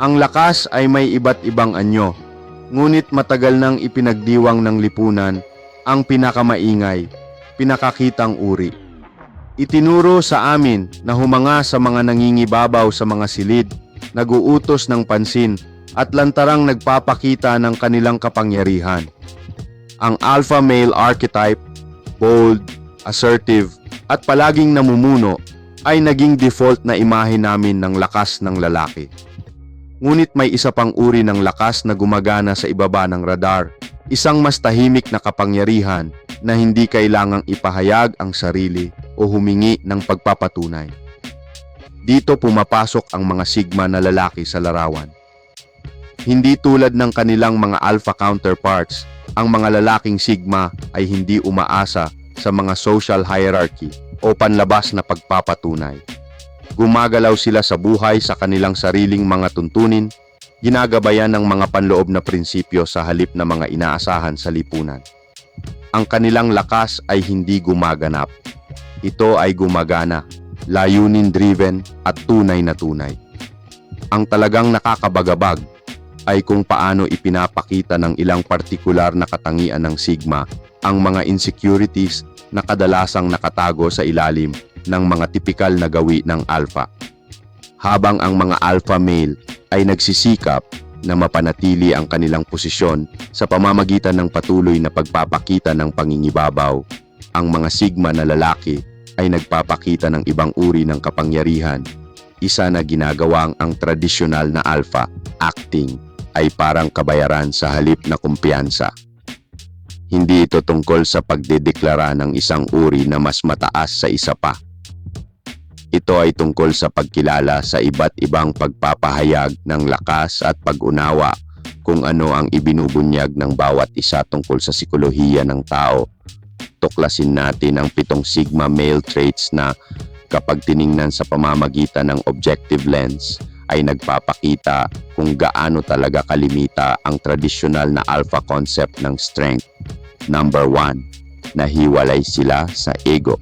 Ang lakas ay may iba't ibang anyo, ngunit matagal nang ipinagdiwang ng lipunan ang pinakamaingay, pinakakitang uri. Itinuro sa amin na humanga sa mga nangingibabaw sa mga silid, naguutos ng pansin at lantarang nagpapakita ng kanilang kapangyarihan. Ang alpha male archetype, bold, assertive at palaging namumuno ay naging default na imahe namin ng lakas ng lalaki. Ngunit may isa pang uri ng lakas na gumagana sa ibaba ng radar, isang mas tahimik na kapangyarihan na hindi kailangang ipahayag ang sarili o humingi ng pagpapatunay. Dito pumapasok ang mga sigma na lalaki sa larawan. Hindi tulad ng kanilang mga alpha counterparts, ang mga lalaking sigma ay hindi umaasa sa mga social hierarchy o panlabas na pagpapatunay. Gumagalaw sila sa buhay sa kanilang sariling mga tuntunin, ginagabayan ng mga panloob na prinsipyo sa halip na mga inaasahan sa lipunan. Ang kanilang lakas ay hindi gumaganap. Ito ay gumagana, layunin-driven at tunay na tunay. Ang talagang nakakabagabag ay kung paano ipinapakita ng ilang partikular na katangian ng sigma ang mga insecurities na kadalasang nakatago sa ilalim ng mga tipikal na gawi ng alpha. Habang ang mga alpha male ay nagsisikap na mapanatili ang kanilang posisyon sa pamamagitan ng patuloy na pagpapakita ng pangingibabaw, ang mga sigma na lalaki ay nagpapakita ng ibang uri ng kapangyarihan. Isa na ginagawang ang tradisyonal na alpha, acting, ay parang kabayaran sa halip na kumpiyansa. Hindi ito tungkol sa pagdedeklara ng isang uri na mas mataas sa isa pa. Ito ay tungkol sa pagkilala sa iba't ibang pagpapahayag ng lakas at pag-unawa kung ano ang ibinubunyag ng bawat isa tungkol sa sikolohiya ng tao. Tuklasin natin ang 7 sigma male traits na kapag tiningnan sa pamamagitan ng objective lens ay nagpapakita kung gaano talaga kalimita ang tradisyonal na alpha concept ng strength. Number 1, nahiwalay sila sa ego.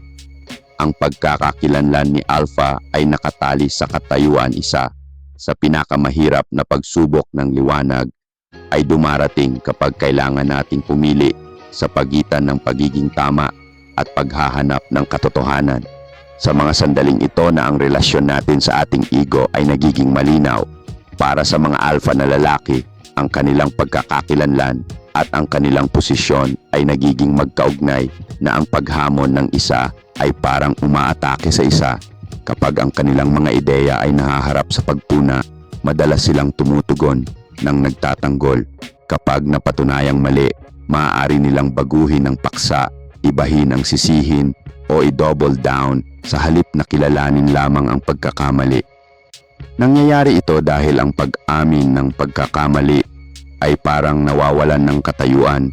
Ang pagkakakilanlan ni alpha ay nakatali sa katayuan isa. Sa pinakamahirap na pagsubok ng liwanag ay dumarating kapag kailangan nating pumili sa pagitan ng pagiging tama at paghahanap ng katotohanan. Sa mga sandaling ito na ang relasyon natin sa ating ego ay nagiging malinaw. Para sa mga alpha na lalaki, ang kanilang pagkakakilanlan at ang kanilang posisyon ay nagiging magkaugnay na ang paghamon ng isa ay parang umaatake sa isa. Kapag ang kanilang mga ideya ay nahaharap sa pagpuna, madalas silang tumutugon ng nagtatanggol. Kapag napatunayang mali, maaari nilang baguhin ang paksa, ibahin ang sisihin o i-double down sa halip na kilalanin lamang ang pagkakamali. Nangyayari ito dahil ang pag-amin ng pagkakamali ay parang nawawalan ng katayuan,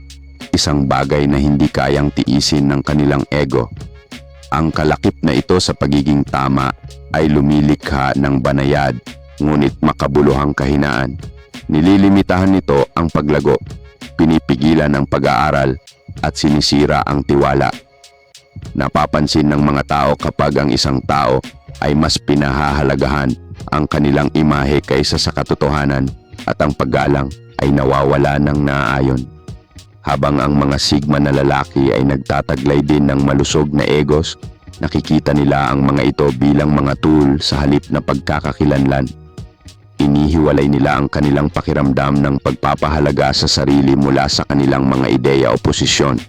isang bagay na hindi kayang tiisin ng kanilang ego. Ang kalakip na ito sa pagiging tama ay lumilikha ng banayad, ngunit makabuluhang kahinaan. Nililimitahan nito ang paglago, pinipigilan ang pag-aaral at sinisira ang tiwala. Napapansin ng mga tao kapag ang isang tao ay mas pinahahalagahan ang kanilang imahe kaysa sa katotohanan at ang paggalang ay nawawala ng naaayon. Habang ang mga sigma na lalaki ay nagtataglay din ng malusog na egos, nakikita nila ang mga ito bilang mga tool sa halip na pagkakakilanlan. Inihiwalay nila ang kanilang pakiramdam ng pagpapahalaga sa sarili mula sa kanilang mga ideya o posisyon.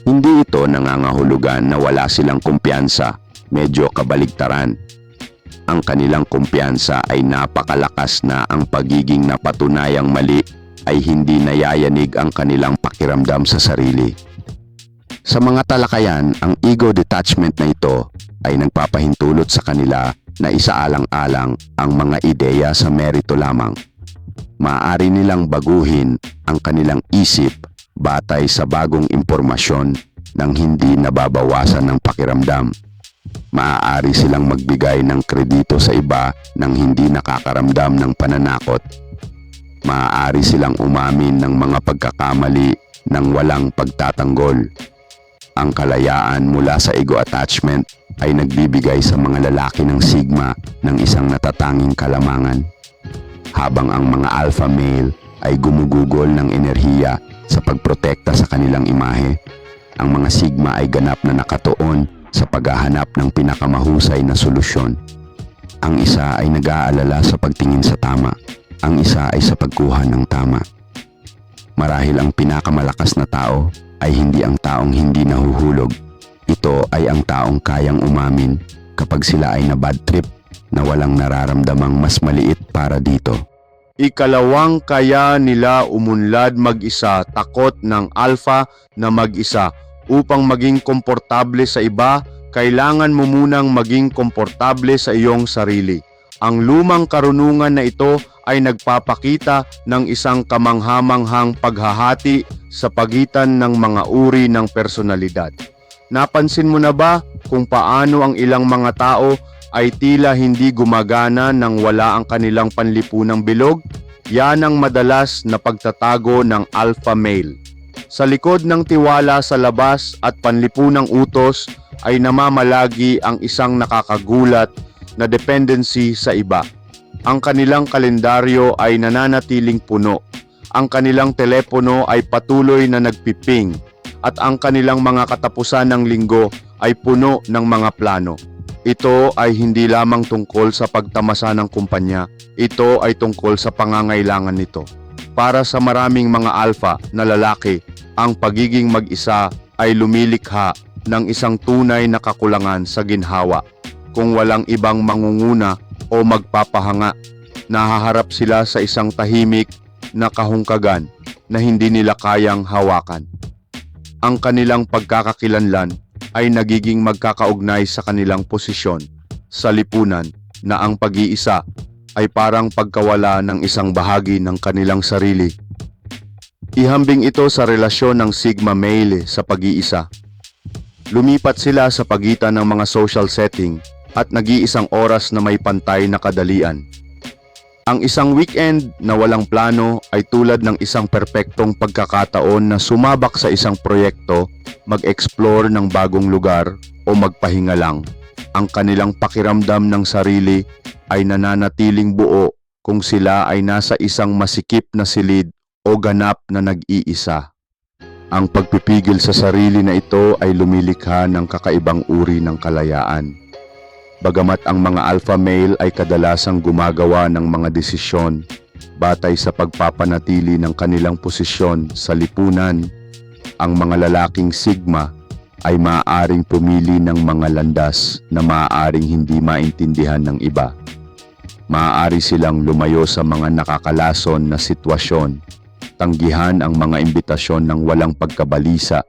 Hindi ito nangangahulugan na wala silang kumpiyansa, medyo kabaligtaran. Ang kanilang kumpiyansa ay napakalakas na ang pagiging napatunayang mali ay hindi nayayanig ang kanilang pakiramdam sa sarili. Sa mga talakayan, ang ego detachment na ito ay nagpapahintulot sa kanila na isaalang-alang ang mga ideya sa merito lamang. Maaari nilang baguhin ang kanilang isip batay sa bagong impormasyon nang hindi nababawasan ng pakiramdam. Maaari silang magbigay ng kredito sa iba nang hindi nakakaramdam ng pananakot. Maaari silang umamin ng mga pagkakamali nang walang pagtatanggol. Ang kalayaan mula sa ego attachment ay nagbibigay sa mga lalaki ng sigma ng isang natatanging kalamangan. habang ang mga alpha male ay gumugugol ng enerhiya sa pagprotekta sa kanilang imahe. Ang mga sigma ay ganap na nakatuon sa paghahanap ng pinakamahusay na solusyon. Ang isa ay nag-aalala sa pagtingin sa tama, ang isa ay sa pagkuha ng tama. Marahil ang pinakamalakas na tao ay hindi ang taong hindi nahuhulog. Ito ay ang taong kayang umamin kapag sila ay na bad trip na walang nararamdamang mas maliit para dito. Ikalawang, kaya nila umunlad mag-isa, takot ng alpha na mag-isa. Upang maging komportable sa iba, kailangan mo munang maging komportable sa iyong sarili. Ang lumang karunungan na ito ay nagpapakita ng isang kamanghamanghang paghahati sa pagitan ng mga uri ng personalidad. Napansin mo na ba kung paano ang ilang mga tao ay tila hindi gumagana nang wala ang kanilang panlipunang bilog? Yan ang madalas na pagtatago ng alpha male. Sa likod ng tiwala sa labas at panlipunang utos ay namamalagi ang isang nakakagulat na dependency sa iba. Ang kanilang kalendaryo ay nananatiling puno. Ang kanilang telepono ay patuloy na nagpiping. At ang kanilang mga katapusan ng linggo ay puno ng mga plano. Ito ay hindi lamang tungkol sa pagtamasa ng kumpanya. Ito ay tungkol sa pangangailangan nito. Para sa maraming mga alpha na lalaki, ang pagiging mag-isa ay lumilikha ng isang tunay na kakulangan sa ginhawa. Kung walang ibang mangunguna o magpapahanga, nahaharap sila sa isang tahimik na kahungkagan na hindi nila kayang hawakan. Ang kanilang pagkakakilanlan ay nagiging magkakaugnay sa kanilang posisyon sa lipunan na ang pag-iisa ay parang pagkawala ng isang bahagi ng kanilang sarili. Ihambing ito sa relasyon ng sigma male sa pag-iisa. Lumipat sila sa pagitan ng mga social setting at nag-iisang oras na may pantay na kadalian. Ang isang weekend na walang plano ay tulad ng isang perpektong pagkakataon na sumabak sa isang proyekto, mag-explore ng bagong lugar o magpahinga lang. Ang kanilang pakiramdam ng sarili ay nananatiling buo kung sila ay nasa isang masikip na silid o ganap na nag-iisa. Ang pagpipigil sa sarili na ito ay lumilikha ng kakaibang uri ng kalayaan. Bagamat ang mga alpha male ay kadalasang gumagawa ng mga desisyon batay sa pagpapanatili ng kanilang posisyon sa lipunan, ang mga lalaking sigma ay maaaring pumili ng mga landas na maaaring hindi maintindihan ng iba. Maaari silang lumayo sa mga nakakalason na sitwasyon, tanggihan ang mga imbitasyon ng walang pagkabalisa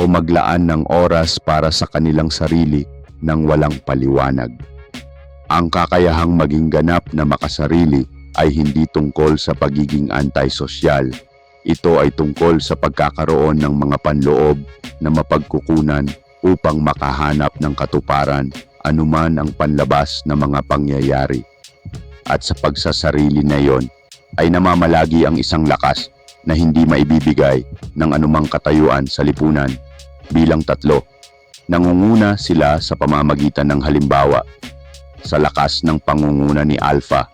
o maglaan ng oras para sa kanilang sarili nang walang paliwanag. Ang kakayahang maging ganap na makasarili ay hindi tungkol sa pagiging antisosyal. Ito ay tungkol sa pagkakaroon ng mga panloob na mapagkukunan upang makahanap ng katuparan anuman ang panlabas na mga pangyayari. At sa pagsasarili na iyon ay namamalagi ang isang lakas na hindi maibibigay ng anumang katayuan sa lipunan. Bilang 3, nangunguna sila sa pamamagitan ng halimbawa. Sa lakas ng pangunguna ni Alpha,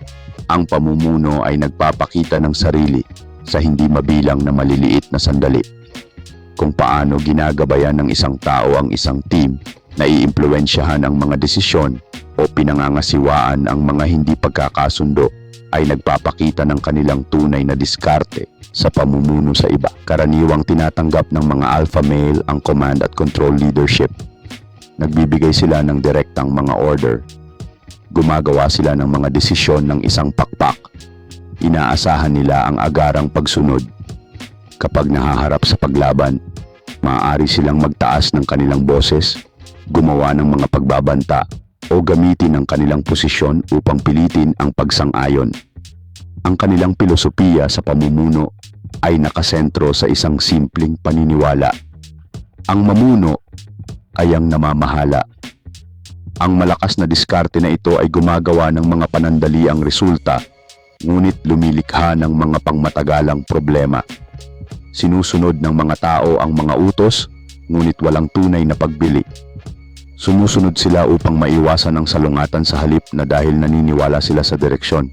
ang pamumuno ay nagpapakita ng sarili sa hindi mabilang na maliliit na sandali. Kung paano ginagabayan ng isang tao ang isang team na iimpluwensyahan ang mga desisyon o pinangangasiwaan ang mga hindi pagkakasundo ay nagpapakita ng kanilang tunay na diskarte sa pamumuno sa iba. Karaniwang tinatanggap ng mga alpha male ang command at control leadership. Nagbibigay sila ng direktang mga order. Gumagawa sila ng mga desisyon ng isang pakpak. Inaasahan nila ang agarang pagsunod. Kapag nahaharap sa paglaban, maaari silang magtaas ng kanilang boses, gumawa ng mga pagbabanta o gamitin ang kanilang posisyon upang pilitin ang pagsang-ayon. Ang kanilang pilosopiya sa pamumuno ay nakasentro sa isang simpleng paniniwala. Ang mamuno ay ang namamahala. Ang malakas na diskarte na ito ay gumagawa ng mga panandaliang resulta, ngunit lumilikha ng mga pangmatagalang problema. Sinusunod ng mga tao ang mga utos, ngunit walang tunay na pagbili. Sumusunod sila upang maiwasan ang salungatan sa halip na dahil naniniwala sila sa direksyon.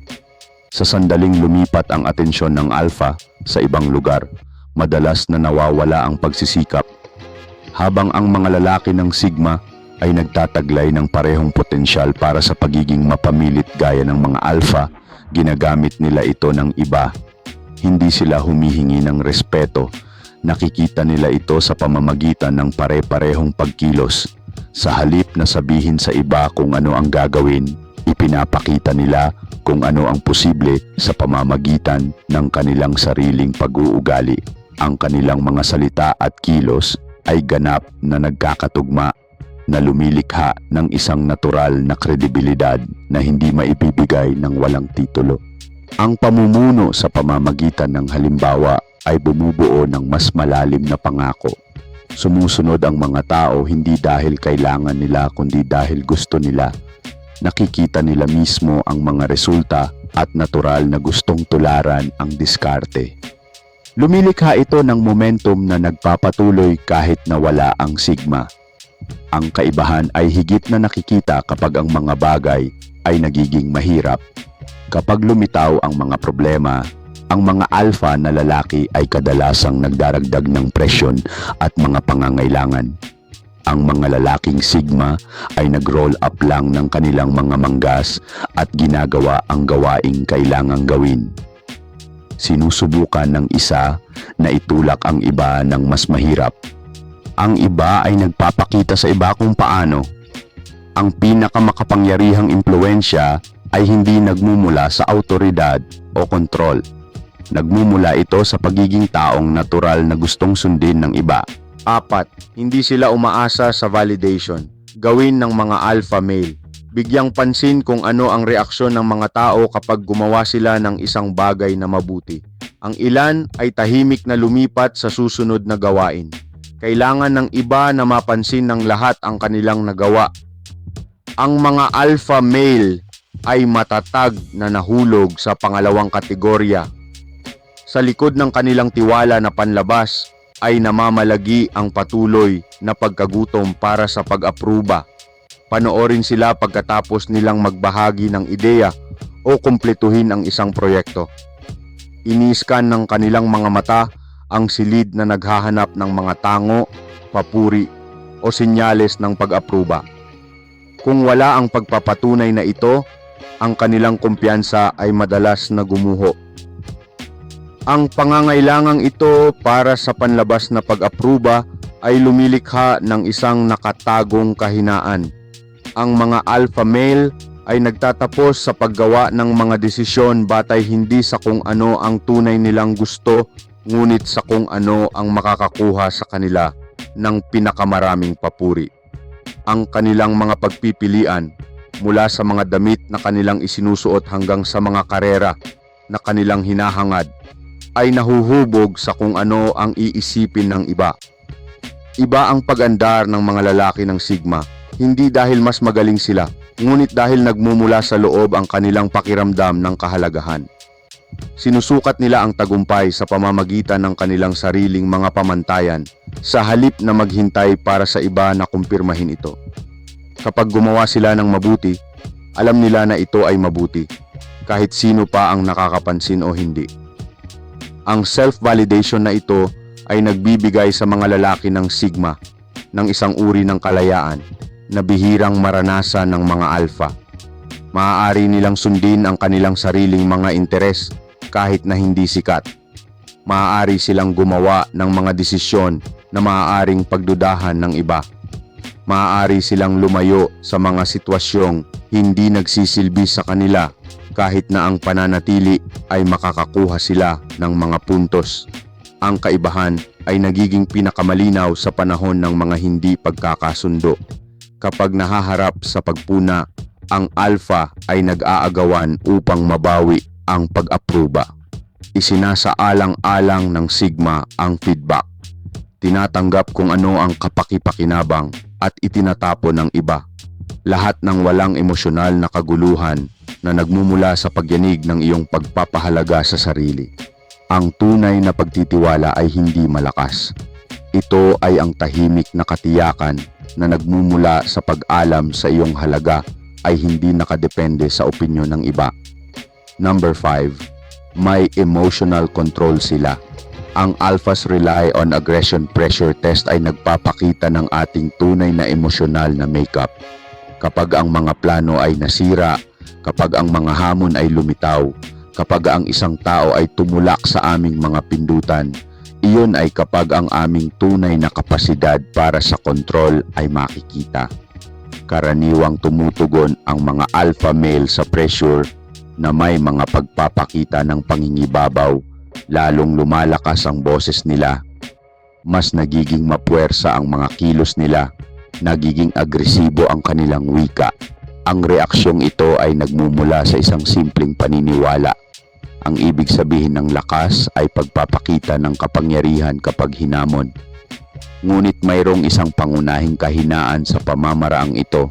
Sa sandaling lumipat ang atensyon ng alpha sa ibang lugar, madalas na nawawala ang pagsisikap. Habang ang mga lalaki ng sigma ay nagtataglay ng parehong potensyal para sa pagiging mapamilit gaya ng mga alpha, ginagamit nila ito ng iba. Hindi sila humihingi ng respeto. Nakikita nila ito sa pamamagitan ng pare-parehong pagkilos. Sa halip na sabihin sa iba kung ano ang gagawin, ipinapakita nila kung ano ang posible sa pamamagitan ng kanilang sariling pag-uugali. Ang kanilang mga salita at kilos ay ganap na nagkakatugma, na lumilikha ng isang natural na kredibilidad na hindi maibibigay ng walang titulo. Ang pamumuno sa pamamagitan ng halimbawa ay bumubuo ng mas malalim na pangako. Sumusunod ang mga tao hindi dahil kailangan nila kundi dahil gusto nila. Nakikita nila mismo ang mga resulta at natural na gustong tularan ang diskarte. Lumilikha ito ng momentum na nagpapatuloy kahit na wala ang sigma. Ang kaibahan ay higit na nakikita kapag ang mga bagay ay nagiging mahirap. Kapag lumitaw ang mga problema, ang mga alpha na lalaki ay kadalasang nagdaragdag ng presyon at mga pangangailangan. Ang mga lalaking sigma ay nag-roll up lang ng kanilang mga manggas at ginagawa ang gawaing kailangang gawin. Sinusubukan ng isa na itulak ang iba ng mas mahirap. Ang iba ay nagpapakita sa iba kung paano. Ang pinakamakapangyarihang impluwensya ay hindi nagmumula sa awtoridad o kontrol. Nagmumula ito sa pagiging taong natural na gustong sundin ng iba. 4. Hindi sila umaasa sa validation. Gawin ng mga alpha male. Bigyang pansin kung ano ang reaksyon ng mga tao kapag gumawa sila ng isang bagay na mabuti. Ang ilan ay tahimik na lumipat sa susunod na gawain. Kailangan ng iba na mapansin ng lahat ang kanilang nagawa. Ang mga alpha male ay matatag na nahulog sa pangalawang kategorya. Sa likod ng kanilang tiwala na panlabas ay namamalagi ang patuloy na pagkagutom para sa pag-apruba. Panoorin sila pagkatapos nilang magbahagi ng ideya o kumpletuhin ang isang proyekto. Iniskan ng kanilang mga mata ang silid na naghahanap ng mga tango, papuri o senyales ng pag-apruba. Kung wala ang pagpapatunay na ito, ang kanilang kumpiyansa ay madalas na gumuho. Ang pangangailangang ito para sa panlabas na pag-apruba ay lumilikha ng isang nakatagong kahinaan. Ang mga alpha male ay nagtatapos sa paggawa ng mga desisyon batay hindi sa kung ano ang tunay nilang gusto, ngunit sa kung ano ang makakakuha sa kanila ng pinakamaraming papuri. Ang kanilang mga pagpipilian, mula sa mga damit na kanilang isinusuot hanggang sa mga karera na kanilang hinahangad, ay nahuhubog sa kung ano ang iisipin ng iba. Iba ang pag-andar ng mga lalaki ng sigma, hindi dahil mas magaling sila, ngunit dahil nagmumula sa loob ang kanilang pakiramdam ng kahalagahan. Sinusukat nila ang tagumpay sa pamamagitan ng kanilang sariling mga pamantayan sa halip na maghintay para sa iba na kumpirmahin ito. Kapag gumawa sila ng mabuti, alam nila na ito ay mabuti, kahit sino pa ang nakakapansin o hindi. Ang self-validation na ito ay nagbibigay sa mga lalaki ng sigma ng isang uri ng kalayaan na bihirang maranasan ng mga alpha. Maaari nilang sundin ang kanilang sariling mga interes kahit na hindi sikat. Maaari silang gumawa ng mga desisyon na maaaring pagdudahan ng iba. Maaari silang lumayo sa mga sitwasyong hindi nagsisilbi sa kanila kahit na ang pananatili ay makakakuha sila ng mga puntos. Ang kaibahan ay nagiging pinakamalinaw sa panahon ng mga hindi pagkakasundo. Kapag nahaharap sa pagpuna, ang alpha ay nag-aagawan upang mabawi ang pag-apruba. Isinasaalang-alang ng sigma ang feedback. Tinatanggap kung ano ang kapaki-pakinabang at itinatapon ng iba. Lahat ng walang emosyonal na kaguluhan na nagmumula sa pagyanig ng iyong pagpapahalaga sa sarili. Ang tunay na pagtitiwala ay hindi malakas. Ito ay ang tahimik na katiyakan na nagmumula sa pag-alam sa iyong halaga ay hindi nakadepende sa opinyon ng iba. Number 5, may emotional control sila. Ang alphas rely on aggression pressure test ay nagpapakita ng ating tunay na emosyonal na makeup. Kapag ang mga plano ay nasira, kapag ang mga hamon ay lumitaw, kapag ang isang tao ay tumulak sa aming mga pindutan, iyon ay kapag ang aming tunay na kapasidad para sa kontrol ay makikita. Karaniwang tumutugon ang mga alpha male sa pressure na may mga pagpapakita ng pangingibabaw, lalong lumalakas ang boses nila. Mas nagiging mapuwersa ang mga kilos nila, nagiging agresibo ang kanilang wika. Ang reaksyong ito ay nagmumula sa isang simpleng paniniwala. Ang ibig sabihin ng lakas ay pagpapakita ng kapangyarihan kapag hinamon. Ngunit mayroong isang pangunahing kahinaan sa pamamaraang ito.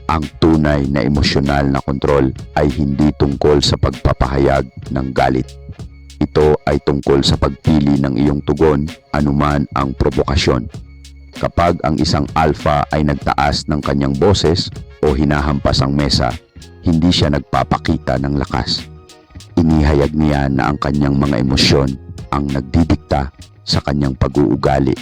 Ang tunay na emosyonal na kontrol ay hindi tungkol sa pagpapahayag ng galit. Ito ay tungkol sa pagpili ng iyong tugon anuman ang provokasyon. Kapag ang isang alpha ay nagtaas ng kanyang boses o hinahampas ang mesa, hindi siya nagpapakita ng lakas. Inihayag niya na ang kanyang mga emosyon ang nagdidikta sa kanyang pag-uugali.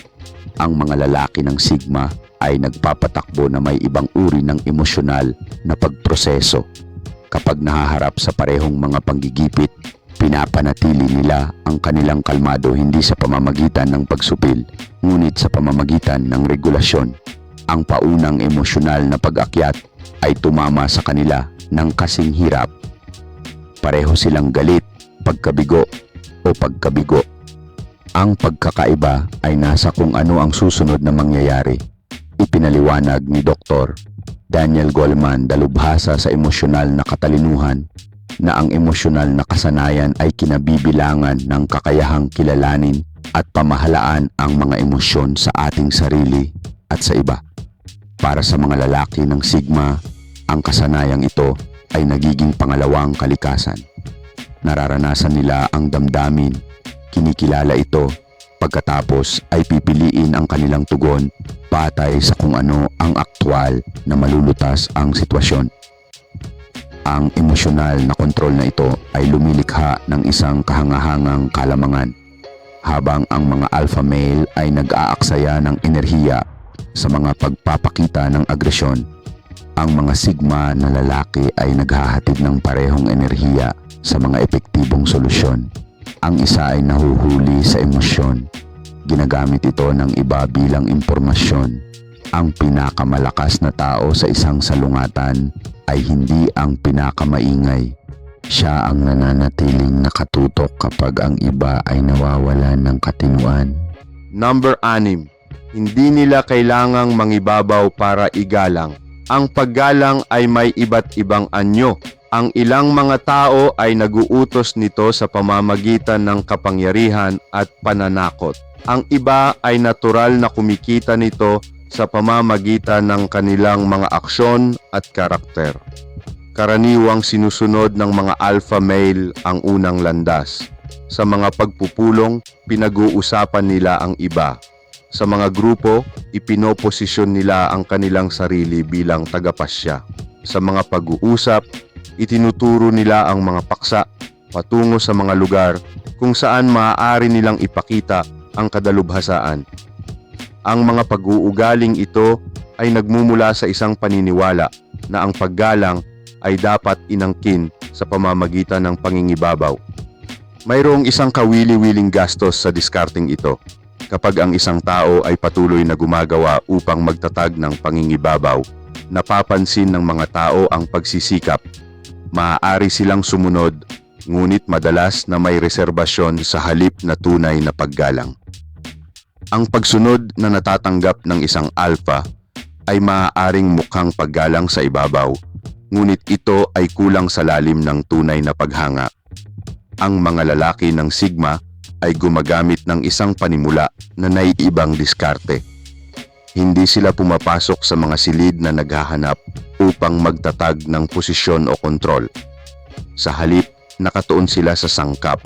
Ang mga lalaki ng Sigma ay nagpapatakbo na may ibang uri ng emosyonal na pagproseso. Kapag nahaharap sa parehong mga panggigipit, pinapanatili nila ang kanilang kalmado hindi sa pamamagitan ng pagsupil, ngunit sa pamamagitan ng regulasyon. Ang paunang emosyonal na pag-akyat ay tumama sa kanila ng kasing hirap. Pareho silang galit, pagkabigo o pagkabigo. Ang pagkakaiba ay nasa kung ano ang susunod na mangyayari. Ipinaliwanag ni Dr. Daniel Goleman, dalubhasa sa emosyonal na katalinuhan, na ang emosyonal na kasanayan ay kinabibilangan ng kakayahang kilalanin at pamahalaan ang mga emosyon sa ating sarili at sa iba. Para sa mga lalaki ng Sigma, ang kasanayang ito ay nagiging pangalawang kalikasan. Nararanasan nila ang damdamin, kinikilala ito, pagkatapos ay pipiliin ang kanilang tugon batay sa kung ano ang aktwal na malulutas ang sitwasyon. Ang emosyonal na kontrol na ito ay lumilikha ng isang kahangahangang kalamangan, habang ang mga alpha male ay nag-aaksaya ng enerhiya sa mga pagpapakita ng agresyon. Ang mga sigma na lalaki ay naghahatid ng parehong enerhiya sa mga epektibong solusyon. Ang isa ay nahuhuli sa emosyon. Ginagamit ito ng iba bilang impormasyon. Ang pinakamalakas na tao sa isang salungatan ay hindi ang pinakamaingay. Siya ang nananatiling nakatutok kapag ang iba ay nawawalan ng katinuan. Number 6. Hindi nila kailangang mangibabaw para igalang. Ang paggalang ay may iba't ibang anyo. Ang ilang mga tao ay naguutos nito sa pamamagitan ng kapangyarihan at pananakot. Ang iba ay natural na kumikita nito sa pamamagitan ng kanilang mga aksyon at karakter. Karaniwang sinusunod ng mga alpha male ang unang landas. Sa mga pagpupulong, pinag-uusapan nila ang iba. Sa mga grupo, ipinoposisyon nila ang kanilang sarili bilang tagapasya. Sa mga pag-uusap, itinuturo nila ang mga paksa patungo sa mga lugar kung saan maaari nilang ipakita ang kadalubhasaan. Ang mga pag-uugaling ito ay nagmumula sa isang paniniwala na ang paggalang ay dapat inangkin sa pamamagitan ng pangingibabaw. Mayroong isang kawili-wiling gastos sa diskarting ito. Kapag ang isang tao ay patuloy na gumagawa upang magtatag ng pangingibabaw, napapansin ng mga tao ang pagsisikap. Maaari silang sumunod, ngunit madalas na may reserbasyon sa halip na tunay na paggalang. Ang pagsunod na natatanggap ng isang alpha ay maaaring mukhang paggalang sa ibabaw, ngunit ito ay kulang sa lalim ng tunay na paghanga. Ang mga lalaki ng Sigma ay gumagamit ng isang panimula na naiibang diskarte. Hindi sila pumapasok sa mga silid na naghahanap upang magtatag ng posisyon o kontrol. Sa halip, nakatuon sila sa sangkap,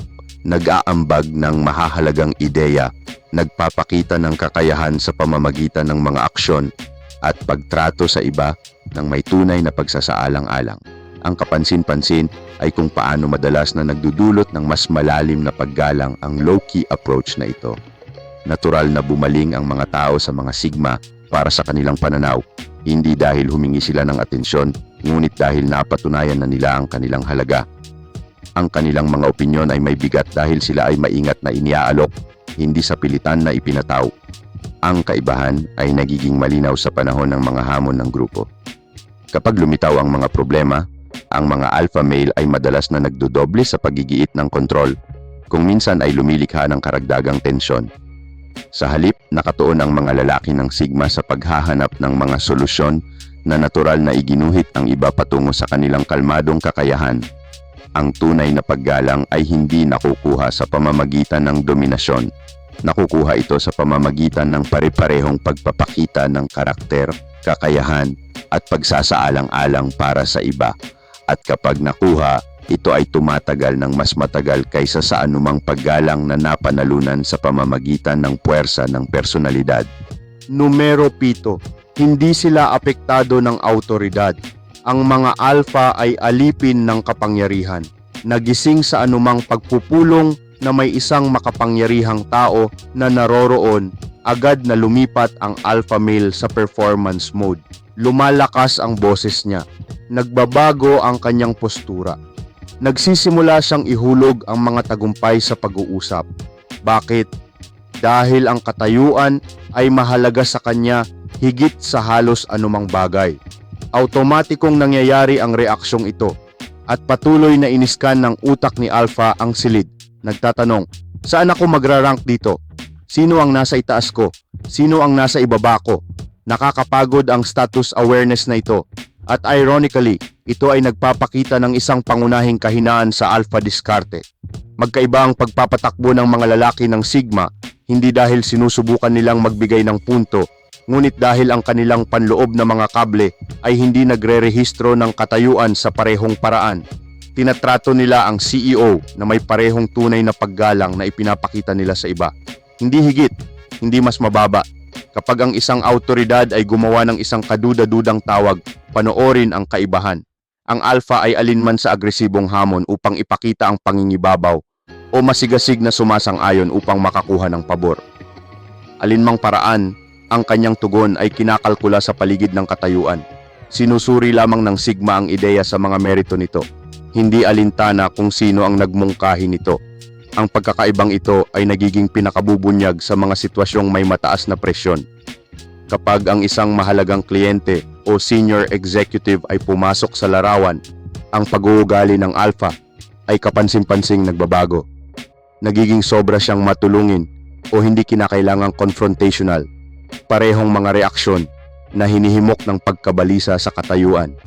nag-aambag ng mahahalagang ideya, nagpapakita ng kakayahan sa pamamagitan ng mga aksyon at pagtrato sa iba ng may tunay na pagsasaalang-alang. Ang kapansin-pansin ay kung paano madalas na nagdudulot ng mas malalim na paggalang ang low-key approach na ito. Natural na bumaling ang mga tao sa mga sigma para sa kanilang pananaw, hindi dahil humingi sila ng atensyon, ngunit dahil napatunayan na nila ang kanilang halaga. Ang kanilang mga opinyon ay may bigat dahil sila ay maingat na iniaalok, hindi sa pilitan na ipinataw. Ang kaibahan ay nagiging malinaw sa panahon ng mga hamon ng grupo. Kapag lumitaw ang mga problema, ang mga alpha male ay madalas na nagdodoble sa pagigiit ng kontrol, kung minsan ay lumilikha ng karagdagang tensyon. Sa halip, nakatuon ang mga lalaki ng sigma sa paghahanap ng mga solusyon na natural na iginuhit ang iba patungo sa kanilang kalmadong kakayahan. Ang tunay na paggalang ay hindi nakukuha sa pamamagitan ng dominasyon. Nakukuha ito sa pamamagitan ng pare-parehong pagpapakita ng karakter, kakayahan, at pagsasaalang-alang para sa iba. At kapag nakuha, ito ay tumatagal ng mas matagal kaysa sa anumang paggalang na napanalunan sa pamamagitan ng puwersa ng personalidad. Numero 7. Hindi sila apektado ng autoridad. Ang mga alpha ay alipin ng kapangyarihan. Nagising sa anumang pagpupulong na may isang makapangyarihang tao na naroroon, agad na lumipat ang alpha male sa performance mode. Lumalakas ang boses niya. Nagbabago ang kanyang postura. Nagsisimula siyang ihulog ang mga tagumpay sa pag-uusap. Bakit? Dahil ang katayuan ay mahalaga sa kanya higit sa halos anumang bagay. Automatikong nangyayari ang reaksyong ito at patuloy na iniskan ng utak ni Alpha ang silid. Nagtatanong, saan ako magra-rank dito? Sino ang nasa itaas ko? Sino ang nasa ibaba ko? Nakakapagod ang status awareness na ito. At ironically, ito ay nagpapakita ng isang pangunahing kahinaan sa Alpha Diskarte. Magkaiba ang pagpapatakbo ng mga lalaki ng Sigma, hindi dahil sinusubukan nilang magbigay ng punto, ngunit dahil ang kanilang panloob na mga kable ay hindi nagre-rehistro ng katayuan sa parehong paraan. Tinatrato nila ang CEO na may parehong tunay na paggalang na ipinapakita nila sa iba. Hindi higit, hindi mas mababa. Kapag ang isang autoridad ay gumawa ng isang kaduda-dudang tawag, panoorin ang kaibahan. Ang alpha ay alinman sa agresibong hamon upang ipakita ang pangingibabaw o masigasig na sumasang-ayon upang makakuha ng pabor. Alinmang paraan, ang kanyang tugon ay kinakalkula sa paligid ng katayuan. Sinusuri lamang ng Sigma ang ideya sa mga merito nito. Hindi alintana kung sino ang nagmungkahi nito. Ang pagkakaibang ito ay nagiging pinakabubunyag sa mga sitwasyong may mataas na presyon. Kapag ang isang mahalagang kliyente o senior executive ay pumasok sa larawan, ang pag-uugali ng alpha ay kapansin-pansing nagbabago. Nagiging sobra siyang matulungin o hindi kinakailangang confrontational. Parehong mga reaksyon na hinihimok ng pagkabalisa sa katayuan.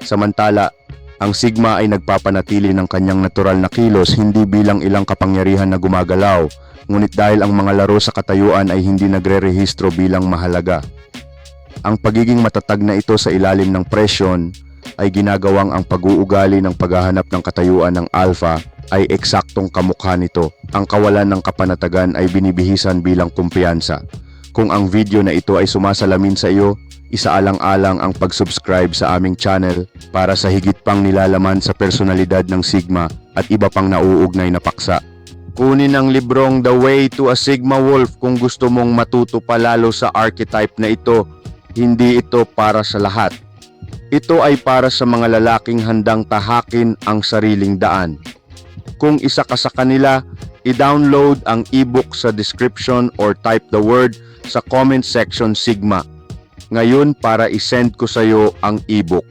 Samantala, ang Sigma ay nagpapanatili ng kanyang natural na kilos hindi bilang ilang kapangyarihan na gumagalaw, ngunit dahil ang mga laro sa katayuan ay hindi nagre-rehistro bilang mahalaga. Ang pagiging matatag na ito sa ilalim ng presyon ay ginagawang ang pag-uugali ng paghahanap ng katayuan ng alpha ay eksaktong kamukha nito. Ang kawalan ng kapanatagan ay binibihisan bilang kumpiyansa. Kung ang video na ito ay sumasalamin sa iyo, isaalang-alang ang pag-subscribe sa aming channel para sa higit pang nilalaman sa personalidad ng Sigma at iba pang nauugnay na paksa. Kunin ang librong The Way to a Sigma Wolf kung gusto mong matuto palalo sa archetype na ito. Hindi ito para sa lahat. Ito ay para sa mga lalaking handang tahakin ang sariling daan. Kung isa ka sa kanila, i-download ang ebook sa description or type the word sa comment section Sigma. Ngayon para isend ko sa iyo ang ebook.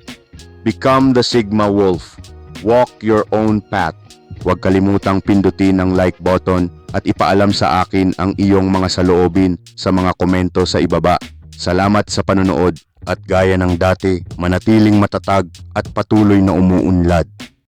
Become the Sigma Wolf. Walk your own path. Huwag kalimutang pindutin ang like button at ipaalam sa akin ang iyong mga saloobin sa mga komento sa ibaba. Salamat sa panonood at gaya ng dati, manatiling matatag at patuloy na umuunlad.